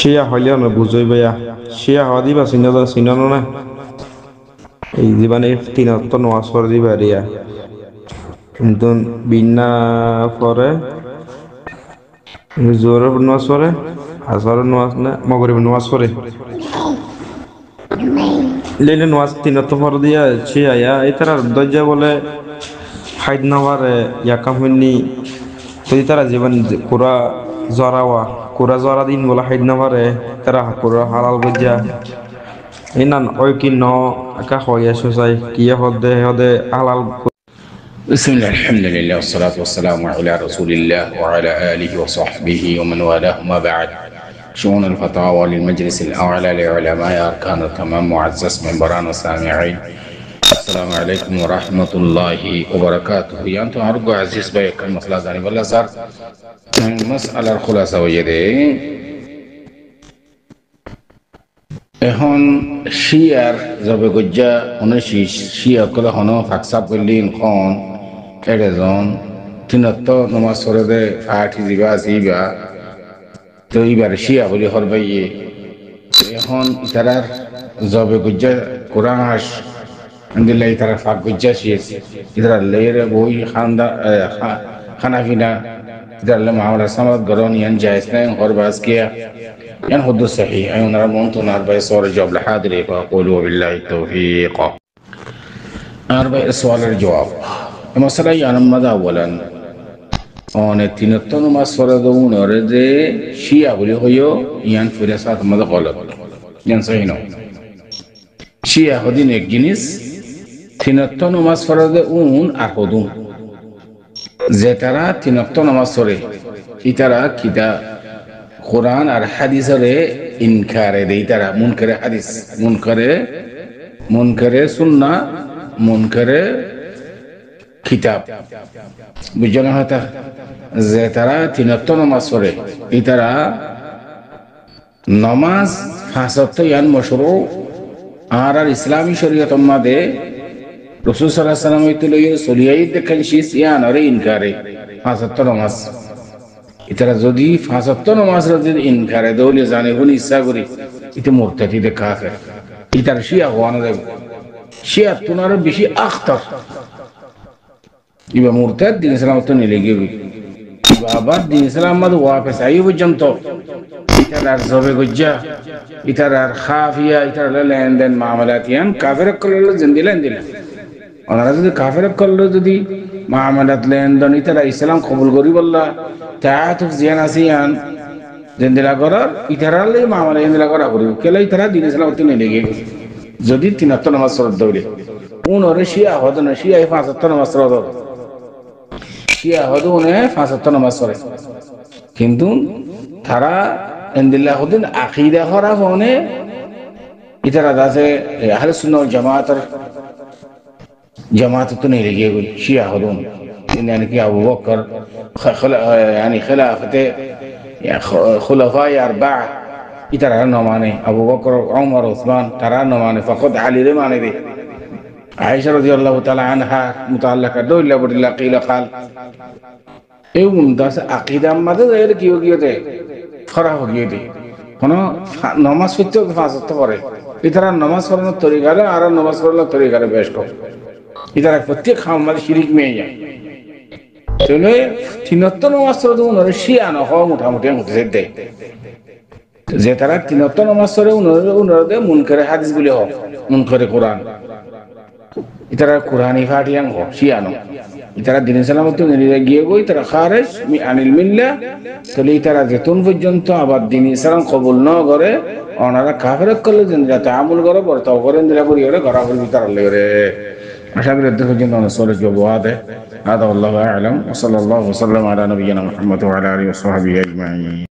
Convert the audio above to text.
শিয়া হইলেও না বুঝই ভাইয়া শিয়া হওয়া দিবা চিনানো না এই জীবনে তিনত নোয়াজ করে দিবা রিয়া কিন্তু বিনা পরে জোরের নোয়াজ পরে আসরের নোয়াজ না মগরিবের নোয়াজ পরে লেলে নোয়াজ তিনত পর দিয়া শিয়া ইয়া এতারা দরজা বলে হাইদ নাওয়ারে ইয়া কামনি তো তারা জীবন পুরা জরাওয়া কুরা জরা দিন বলা হাইদ নাওয়ারে তারা পুরা হালাল গজ্জা ইনান ওই কি ন কা হইয়া সুসাই কিয়া হদে হালাল بسم الله الحمد لله والصلاة والسلام على رسول الله وعلى آله وصحبه ومن والاه ما بعد شؤون الفتاوى للمجلس الأعلى لعلماء أركان التمام معزز منبران السامعين السلام عليكم ورحمة الله وبركاته أنتم أرجو عزيز بيك المسألة ذاني والله صار مسألة الخلاصة ويدي এখন শিয়ার যবে গজ্জা অনেশি শিয়া কলে হন ফাকসাপ করলিন খন এজন তিনত নমাজ পড়ে দে ফাটি জিবা তো এইবার শিয়া বলি হরবাইয়ে এখন তারার যবে গজ্জা কোরআন হাস আলহামদুলিল্লাহ তারা ফাঁক গজ্জা শিয়েছ ইতারা লেয়ের বই খানাফিনা ইতারা মামলা সামাদ গরন ইয়ান জায়েজ নাই হরবাজ কিয়া يعني هو صحيح أيون رمونتون أربع سؤال الجواب لحاضر فأقولوا بالله التوفيق أربع سؤال الجواب المسألة يعني ماذا أولا أنا تنتون ما سردون أرد شيء أقوله هو يعني فرسات ماذا غلط يعني صحيح نو شيء أخذين الجنس تنتون ما سردون أخذون زترا تنتون ما سرد إترا كذا কোরআন আর হাদিসের ইনকারে দেই তারা মুনকারে হাদিস মুনকারে সুন্নাহ মুনকারে কিতাব বুঝলেন হয়তো যে তারা তিনত নামাজ পড়ে এই তারা নামাজ ফাঁসত ইয়ান মশরু আর ইসলামী শরীয়ত মাদে রাসূল সাল্লাল্লাহু আলাইহি ওয়াসাল্লাম ইতলে সলিয়াই দেখেন শিস ইয়ান আর ইনকারে ফাঁসত নামাজ ইতারা যদি ফাঁসত্ব নামাজ যদি ইনকারে দৌলে জানে কোন ইচ্ছা করি এটা মুরতাদিদে কাফের ইতার শিয়া হওয়ানো যাবে শিয়া তুনার বেশি আখতার ইবা মুরতাদ দিন ইসলাম তো নিলে গিয়ে আবার দিন ইসলাম মাদ ওয়াফেস আই পর্যন্ত ইতার জবে গজ্জা ইতার খাফিয়া ইতার লেনদেন মামলাতিয়ান কাফের করলে জিন্দিলেন দিলেন ওনারা যদি কাফের করলে যদি মামলাত লেনদেন ইতারা ইসলাম কবুল করি বললা তাআতুফ জিয়ান আসিয়ান জিন্দিলা করার ইতারালে মামলা জিন্দিলা করা করি কেলে ইতারা দিন ইসলাম তো নেলে গিয়ে যদি তিনাত্ত নামাজ পড়ে দৌড়ে উনরে শিয়া হদ না শিয়া ফাঁসাত্ত নামাজ পড়ে শিয়া হদ উনে ফাঁসাত্ত নামাজ পড়ে কিন্তু তারা ইন্দিল্লাহ হদিন আকীদা করা হনে ইতারা দাসে আহলে সুন্নাহ ওয়াল জামাত তো নেলে গিয়ে শিয়া হদুন يعني كي أبو بكر يعني خلافته يعني خلفاء أربعة يترى ماني أبو بكر عمر عثمان ترى ماني فقد علي ماني دي عائشة رضي الله تعالى عنها متعلقة دول لا بد الله قيل قال يوم داس عقيدة ما ده غير كيو ده خراب هو ده هنا نماز فيتو فاسد تبارة يترى نماز فرنا طريقة لا أرى نماز فرنا طريقة لا بيشكو يترى فتيك خام مال شريك में है চলে তিনত নামাজ পড়ে উনরে শিয়া না হওয়া মোটামুটি হতে যে তারা তিনত নামাজ পড়ে উনরে মুনকারে হাদিস গুলি হোক মুনকারে কোরআন ইতারা কোরআনি ফাটিয়াং হোক শিয়া না ইতারা দিন সালামত নিয়ে গিয়ে গই তারা খারেজ আনিল মিল্লাহ চলে ইতারা যেতুন পর্যন্ত আবার দিন ইসলাম কবুল না করে ওনারা কাফের করলে জিন্দা তাআমুল করে বর্তাও করেন দিলা করি ওরে ঘরা করে ভিতর লরে আশা করি দেখো যে নসরের জবাব আছে هذا والله أعلم وصلى الله وسلم على نبينا محمد وعلى آله وصحبه أجمعين